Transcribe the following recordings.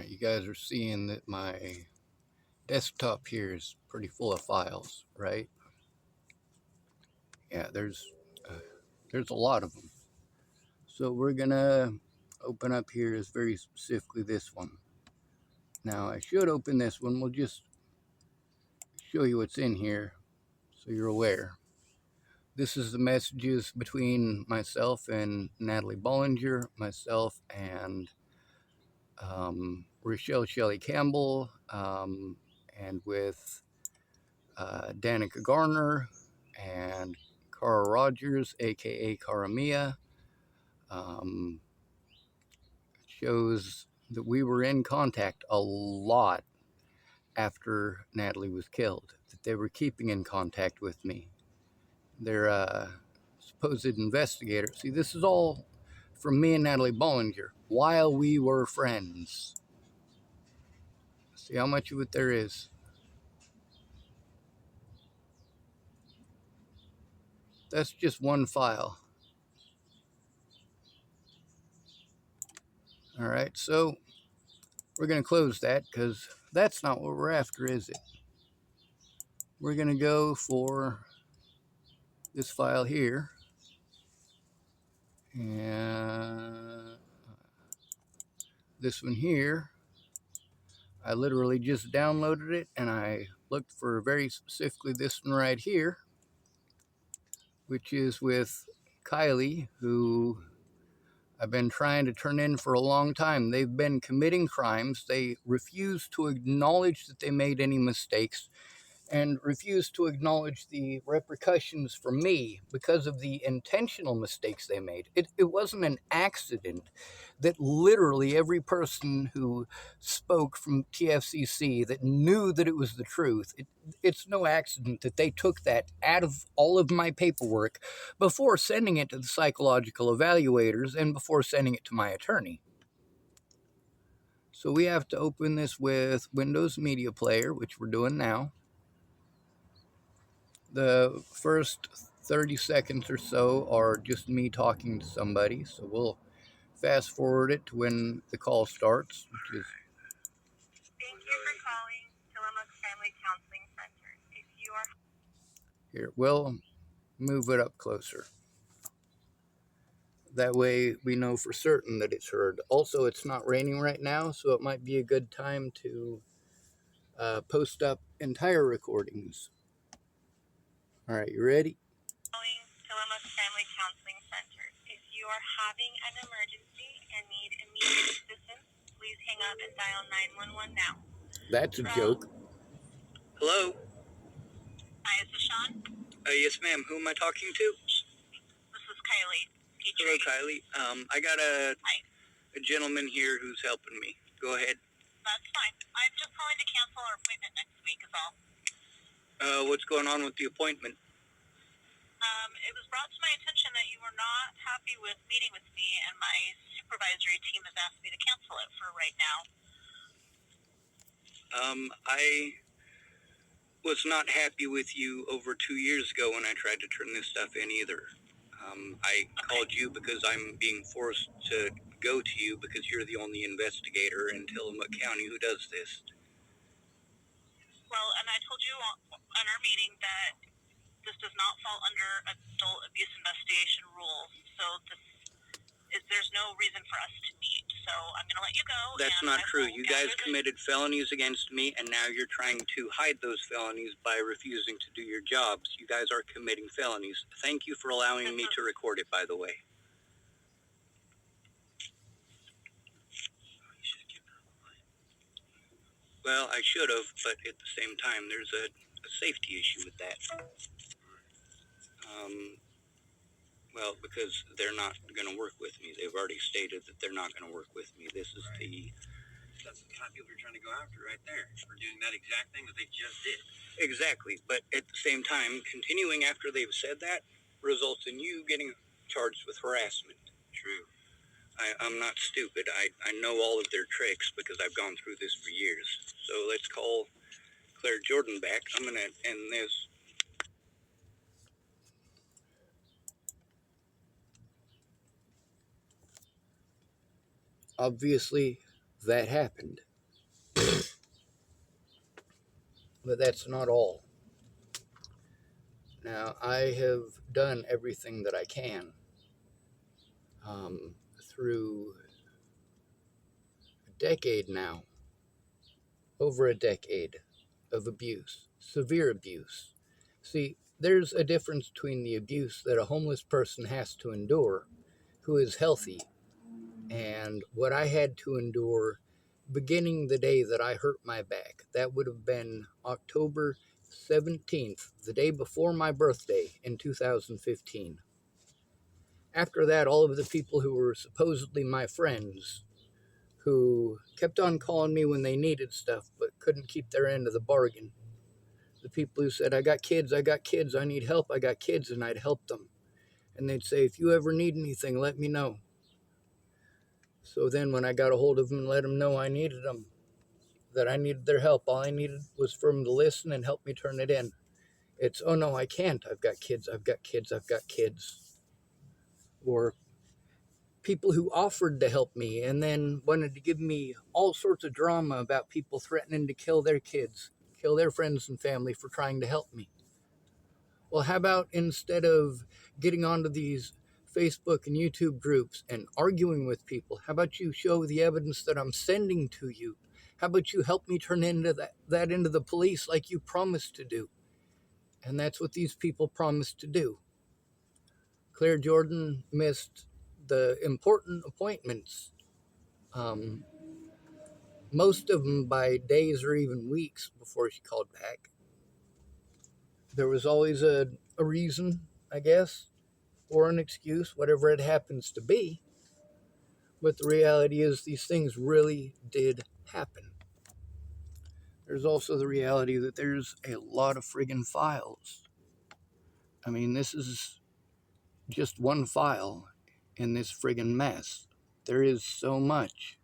Alright, you guys are seeing that my desktop here is pretty full of files, right? Yeah, there's a lot of them. So we're gonna open up here is very specifically this one. Now I should open this one. We'll just show you what's in here so you're aware. This is the messages between myself and Natalie Bollinger, myself and Rochelle Shelley Campbell, and with Danica Garner and Cara Rogers, aka Cara Mia. Shows that we were in contact a lot after Natalie was killed, that they were keeping in contact with me. Their supposed investigator. See, this is all from me and Natalie Bollinger while we were friends. See how much of it there is. That's just one file. All right, so we're going to close that because that's not what we're after, is it? We're going to go for this file here. And this one here, I literally just downloaded it and I looked for very specifically this one right here, which is with Kylie, who I've been trying to turn in for a long time. They've been committing crimes. They refuse to acknowledge that they made any mistakes and refuse to acknowledge the repercussions for me because of the intentional mistakes they made. It wasn't an accident that literally every person who spoke from TFCC that knew that it was the truth, it's no accident that they took that out of all of my paperwork before sending it to the psychological evaluators and before sending it to my attorney. So we have to open this with Windows Media Player, which we're doing now. The first 30 seconds or so are just me talking to somebody, so we'll fast forward it to when the call starts, which is... Thank you for calling Tillamook Family Counseling Center. If you are... Here, we'll move it up closer. That way we know for certain that it's heard. Also, it's not raining right now, so it might be a good time to post up entire recordings. All right, you ready? Calling Tillamook Family Counseling Center. If you are having an emergency and need immediate assistance, please hang up and dial 911 now. That's a joke. Hello? Hi, is this Sean? Yes, ma'am. Who am I talking to? This is Kylie. Petri. Hello, Kylie. I got a gentleman here who's helping me. Go ahead. That's fine. I'm just calling to cancel our appointment next week is all. What's going on with the appointment? It was brought to my attention that you were not happy with meeting with me, and my supervisory team has asked me to cancel it for right now. I was not happy with you over 2 years ago when I tried to turn this stuff in either. I called you because I'm being forced to go to you because you're the only investigator in Tillamook County who does this. Well, and I told you on our meeting that this does not fall under adult abuse investigation rules, so there's no reason for us to meet. So I'm going to let you go. That's not true. You guys committed felonies against me, and now you're trying to hide those felonies by refusing to do your jobs. You guys are committing felonies. Thank you for allowing me to record it, by the way. Well, I should have, but at the same time, there's a safety issue with that. Well, because they're not going to work with me. They've already stated that they're not going to work with me. This is That's the kind of people you're trying to go after right there for doing that exact thing that they just did. Exactly, but at the same time, continuing after they've said that results in you getting charged with harassment. True. I'm not stupid. I know all of their tricks because I've gone through this for years. So let's call Claire Jordan back. I'm going to end this. Obviously, that happened. But that's not all. Now, I have done everything that I can through a decade now, over a decade of abuse, severe abuse. See, there's a difference between the abuse that a homeless person has to endure who is healthy and what I had to endure beginning the day that I hurt my back. That would have been October 17th, the day before my birthday in 2015. After that, all of the people who were supposedly my friends, who kept on calling me when they needed stuff but couldn't keep their end of the bargain, the people who said, I got kids, I need help, I got kids, and I'd help them. And they'd say, if you ever need anything, let me know. So then when I got a hold of them and let them know I needed them, that I needed their help, all I needed was for them to listen and help me turn it in. It's, oh no, I can't, I've got kids, I've got kids, I've got kids. Or people who offered to help me and then wanted to give me all sorts of drama about people threatening to kill their kids, kill their friends and family for trying to help me. Well, how about instead of getting onto these Facebook and YouTube groups and arguing with people, how about you show the evidence that I'm sending to you? How about you help me turn into that into the police like you promised to do? And that's what these people promised to do. Claire Jordan missed the important appointments, most of them by days or even weeks before she called back. There was always a reason, I guess, or an excuse, whatever it happens to be. But the reality is these things really did happen. There's also the reality that there's a lot of friggin' files. I mean, this is just one file in this friggin' mess. There is so much.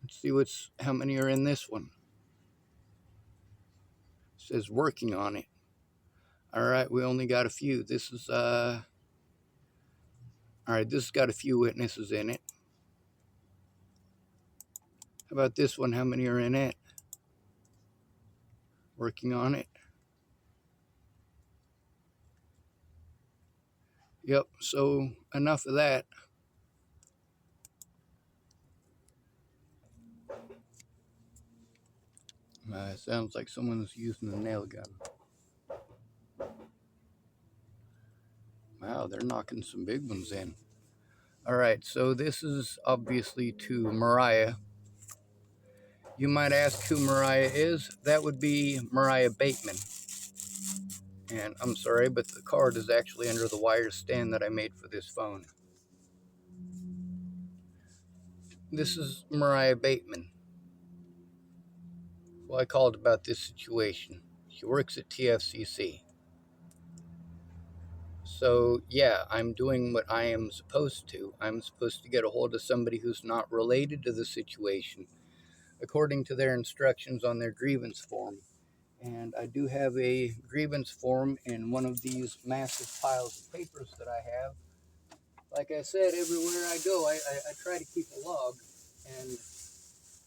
Let's see how many are in this one. It says working on it. All right, we only got a few. This is all right, this has got a few witnesses in it. How about this one? How many are in it? Working on it. Yep, so enough of that. It sounds like someone's using a nail gun. Wow, they're knocking some big ones in. All right, so this is obviously to Mariah. You might ask who Mariah is. That would be Mariah Bateman. And I'm sorry, but the card is actually under the wire stand that I made for this phone. This is Mariah Bateman, who I called about this situation. She works at TFCC. So, yeah, I'm doing what I am supposed to. I'm supposed to get a hold of somebody who's not related to the situation, according to their instructions on their grievance form. And I do have a grievance form in one of these massive piles of papers that I have. Like I said, everywhere I go, I try to keep a log. And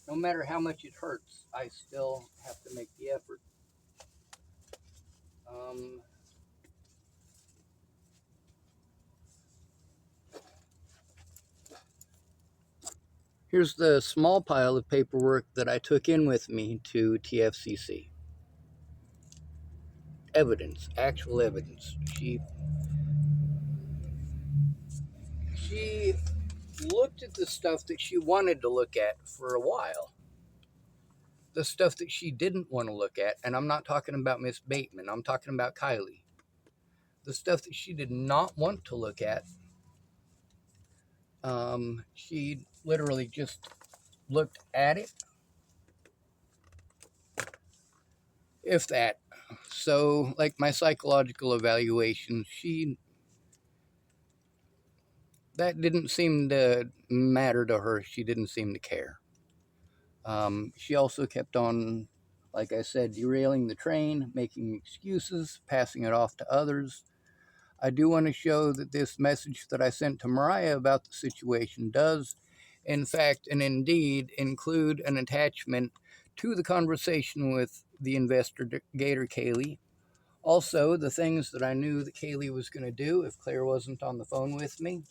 no matter how much it hurts, I still have to make the effort. Here's the small pile of paperwork that I took in with me to TFCC. Evidence, actual evidence. She looked at the stuff that she wanted to look at for a while. The stuff that she didn't want to look at, and I'm not talking about Miss Bateman, I'm talking about Kylie. The stuff that she did not want to look at, she literally just looked at it, if that. So, like my psychological evaluation, that didn't seem to matter to her. She didn't seem to care. She also kept on, like I said, derailing the train, making excuses, passing it off to others. I do want to show that this message that I sent to Mariah about the situation does, in fact and indeed, include an attachment to the conversation with the investigator, Kylie. Also, the things that I knew that Kylie was going to do if Claire wasn't on the phone with me.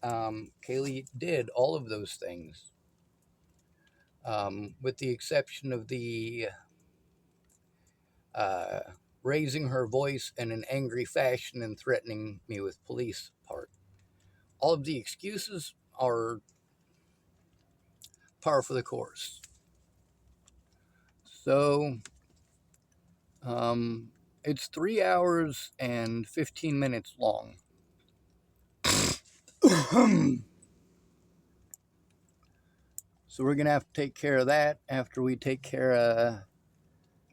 Kylie did all of those things, with the exception of the raising her voice in an angry fashion and threatening me with police part. All of the excuses are par for the course. So, it's 3 hours and 15 minutes long. So we're going to have to take care of that after we take care of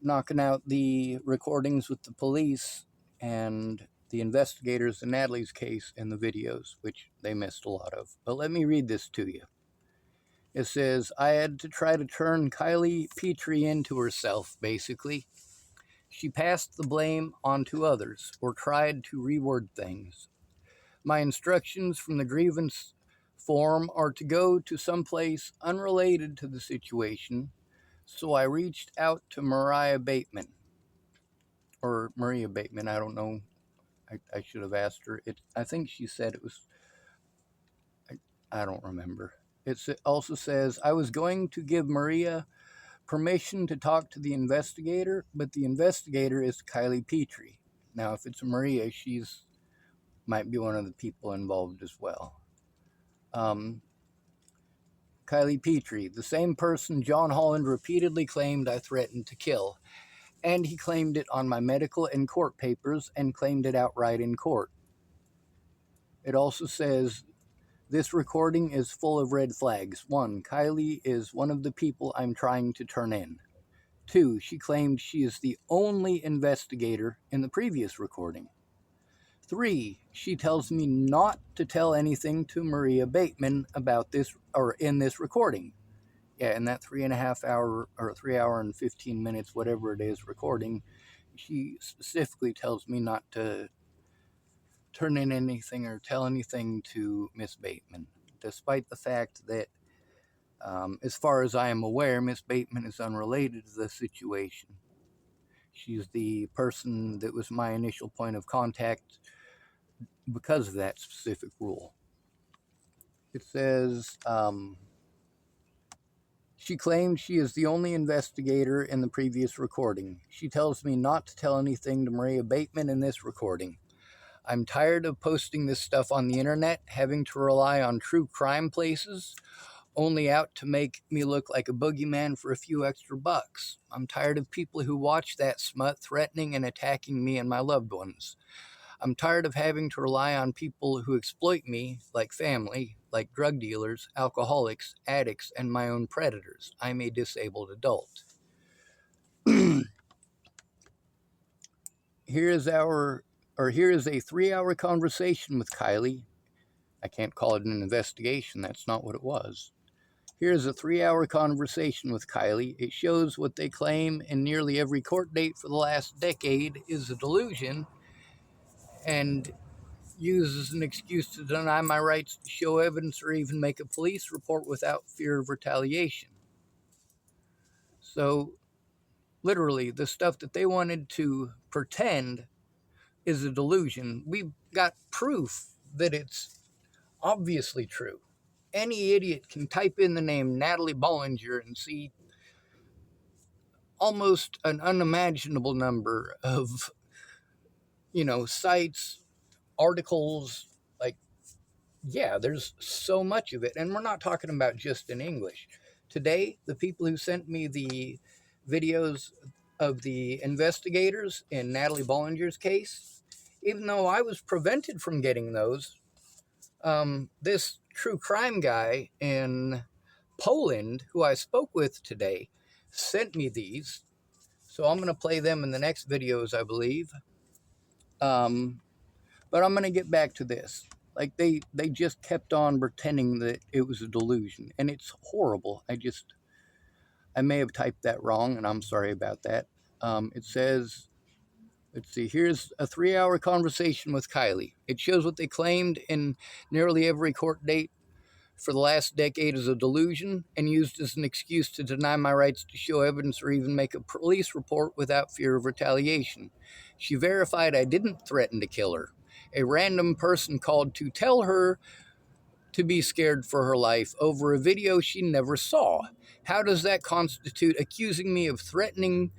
knocking out the recordings with the police and the investigators in Natalie's case and the videos, which they missed a lot of. But let me read this to you. It says, I had to try to turn Kylie Petri into herself, basically. She passed the blame onto others, or tried to reword things. My instructions from the grievance form are to go to someplace unrelated to the situation, so I reached out to Maria Bateman, I don't know. I should have asked her. I think she said it was, I don't remember. It also says, I was going to give Maria permission to talk to the investigator, but the investigator is Kylie Petri. Now, if it's Maria, she's might be one of the people involved as well. Kylie Petri, the same person John Holland repeatedly claimed I threatened to kill, and he claimed it on my medical and court papers and claimed it outright in court. It also says, this recording is full of red flags. 1. Kylie is one of the people I'm trying to turn in. 2. She claimed she is the only investigator in the previous recording. 3. She tells me not to tell anything to Maria Bateman about this or in this recording. Yeah, in that 3.5 hour or 3 hour and 15 minutes, whatever it is, recording, she specifically tells me not to turn in anything or tell anything to Miss Bateman, despite the fact that, as far as I am aware, Miss Bateman is unrelated to the situation. She's the person that was my initial point of contact because of that specific rule. It says, she claims she is the only investigator in the previous recording. She tells me not to tell anything to Maria Bateman in this recording. I'm tired of posting this stuff on the internet, having to rely on true crime places, only out to make me look like a boogeyman for a few extra bucks. I'm tired of people who watch that smut threatening and attacking me and my loved ones. I'm tired of having to rely on people who exploit me, like family, like drug dealers, alcoholics, addicts, and my own predators. I'm a disabled adult. Here is a 3-hour conversation with Kylie. I can't call it an investigation. That's not what it was. Here's a 3-hour conversation with Kylie. It shows what they claim in nearly every court date for the last decade is a delusion and uses an excuse to deny my rights to show evidence or even make a police report without fear of retaliation. So, literally, the stuff that they wanted to pretend is a delusion. We've got proof that it's obviously true. Any idiot can type in the name Natalie Bollinger and see almost an unimaginable number of, sites, articles. Like, yeah, there's so much of it. And we're not talking about just in English. Today, the people who sent me the videos of the investigators in Natalie Bollinger's case, even though I was prevented from getting those, this true crime guy in Poland, who I spoke with today, sent me these. So I'm going to play them in the next videos, I believe. But I'm going to get back to this. Like, they just kept on pretending that it was a delusion. And it's horrible. I may have typed that wrong, and I'm sorry about that. It says, let's see, here's a 3-hour conversation with Kylie. It shows what they claimed in nearly every court date for the last decade as a delusion and used as an excuse to deny my rights to show evidence or even make a police report without fear of retaliation. She verified I didn't threaten to kill her. A random person called to tell her to be scared for her life over a video she never saw. How does that constitute accusing me of threatening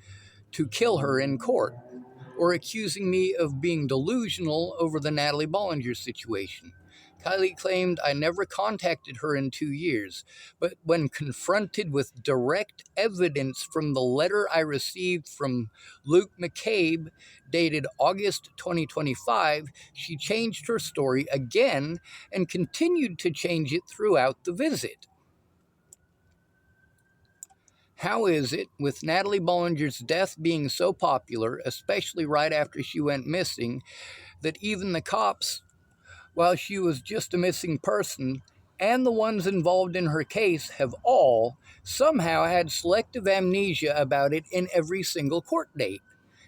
to kill her in court, or accusing me of being delusional over the Natalie Bollinger situation? Kylie claimed I never contacted her in 2 years, but when confronted with direct evidence from the letter I received from Luke McCabe, dated August 2025, she changed her story again and continued to change it throughout the visit. How is it, with Natalie Bollinger's death being so popular, especially right after she went missing, that even the cops, while she was just a missing person, and the ones involved in her case have all somehow had selective amnesia about it in every single court date?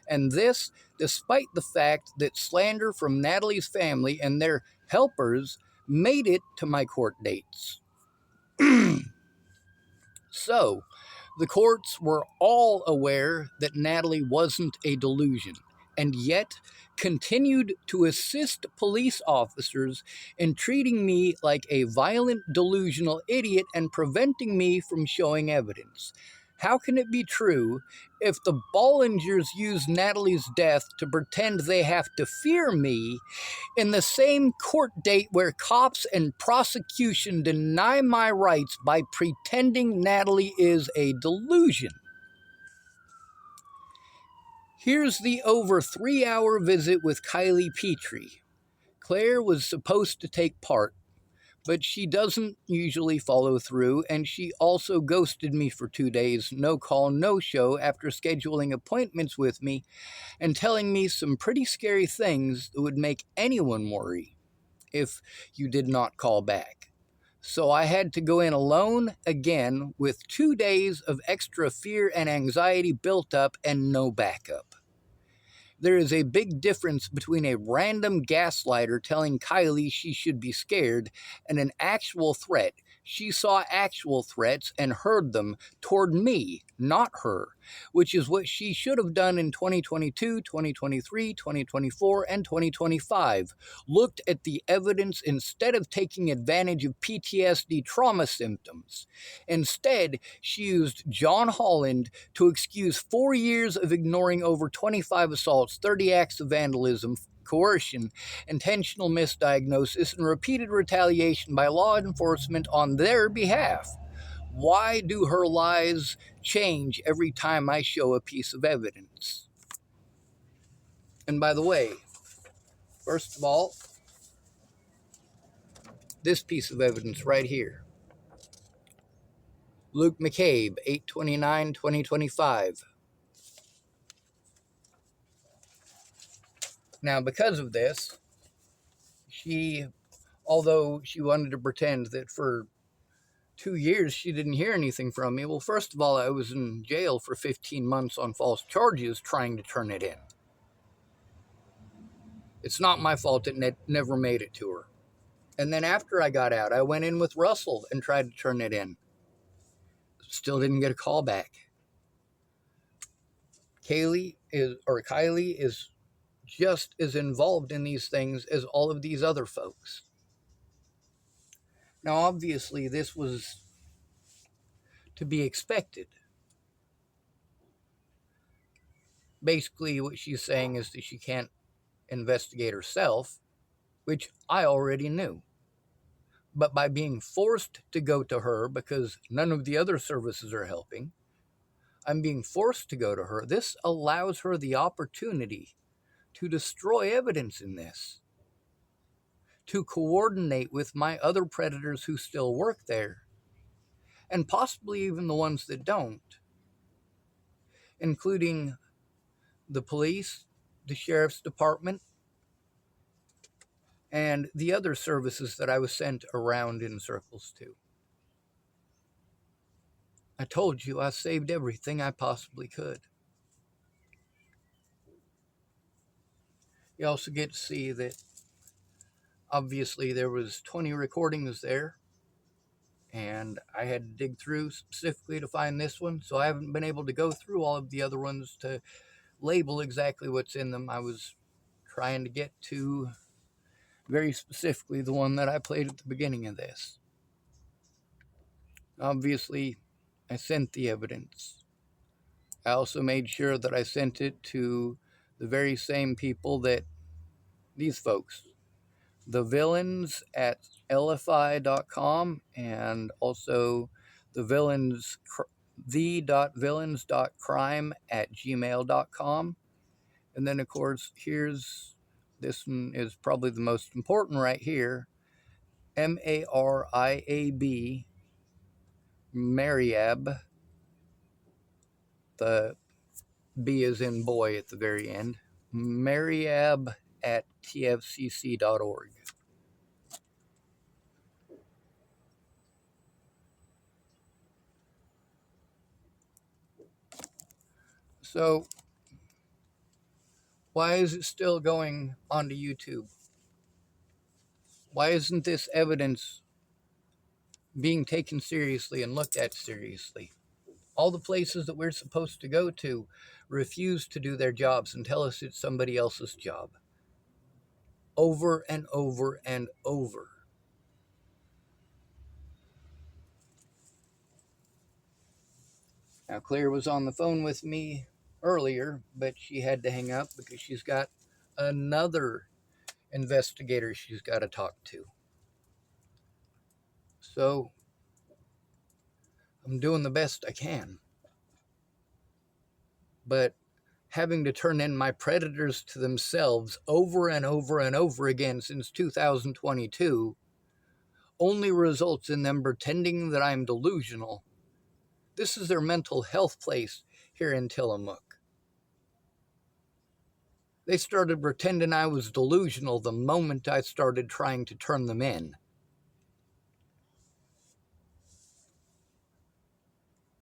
And this, despite the fact that slander from Natalie's family and their helpers made it to my court dates. So, the courts were all aware that Natalie wasn't a delusion, and yet continued to assist police officers in treating me like a violent, delusional idiot and preventing me from showing evidence. How can it be true if the Bollingers use Natalie's death to pretend they have to fear me in the same court date where cops and prosecution deny my rights by pretending Natalie is a delusion? Here's the over 3-hour visit with Kylie Petri. Claire was supposed to take part, but she doesn't usually follow through, and she also ghosted me for 2 days, no call, no show, after scheduling appointments with me and telling me some pretty scary things that would make anyone worry if you did not call back. So I had to go in alone again with 2 days of extra fear and anxiety built up and no backup. There is a big difference between a random gaslighter telling Kylie she should be scared and an actual threat. She saw actual threats and heard them toward me, not her, which is what she should have done in 2022, 2023, 2024, and 2025. Looked at the evidence instead of taking advantage of PTSD trauma symptoms. Instead, she used John Holland to excuse 4 years of ignoring over 25 assaults, 30 acts of vandalism, coercion, intentional misdiagnosis, and repeated retaliation by law enforcement on their behalf. Why do her lies change every time I show a piece of evidence? And by the way, first of all, this piece of evidence right here. Luke McCabe, 8/29/2025. Now, because of this, although she wanted to pretend that for 2 years she didn't hear anything from me, well, first of all, I was in jail for 15 months on false charges trying to turn it in. It's not my fault it never made it to her. And then after I got out, I went in with Russell and tried to turn it in. Still didn't get a call back. Kylie is just as involved in these things as all of these other folks. Now, obviously, this was to be expected. Basically, what she's saying is that she can't investigate herself, which I already knew. But by being forced to go to her because none of the other services are helping, I'm being forced to go to her. This allows her the opportunity to destroy evidence in this, to coordinate with my other predators who still work there, and possibly even the ones that don't, including the police, the sheriff's department, and the other services that I was sent around in circles to. I told you I saved everything I possibly could. You also get to see that obviously there was 20 recordings there, and I had to dig through specifically to find this one, so I haven't been able to go through all of the other ones to label exactly what's in them. I was trying to get to very specifically the one that I played at the beginning of this. Obviously, I sent the evidence. I also made sure that I sent it to the very same people that these folks, the villains at lfi.com, and also the villains, the.villains.crime@gmail.com. And then, of course, here's this one is probably the most important right here. MARIAB, Mariab, the B is in boy at the very end, Mariab at tfcc.org. So, why is it still going onto YouTube? Why isn't this evidence being taken seriously and looked at seriously? All the places that we're supposed to go to refuse to do their jobs and tell us it's somebody else's job. Over and over and over. Now, Claire was on the phone with me earlier, but she had to hang up because she's got another investigator she's got to talk to. So, I'm doing the best I can. But having to turn in my predators to themselves over and over and over again since 2022 only results in them pretending that I'm delusional. This is their mental health place here in Tillamook. They started pretending I was delusional the moment I started trying to turn them in.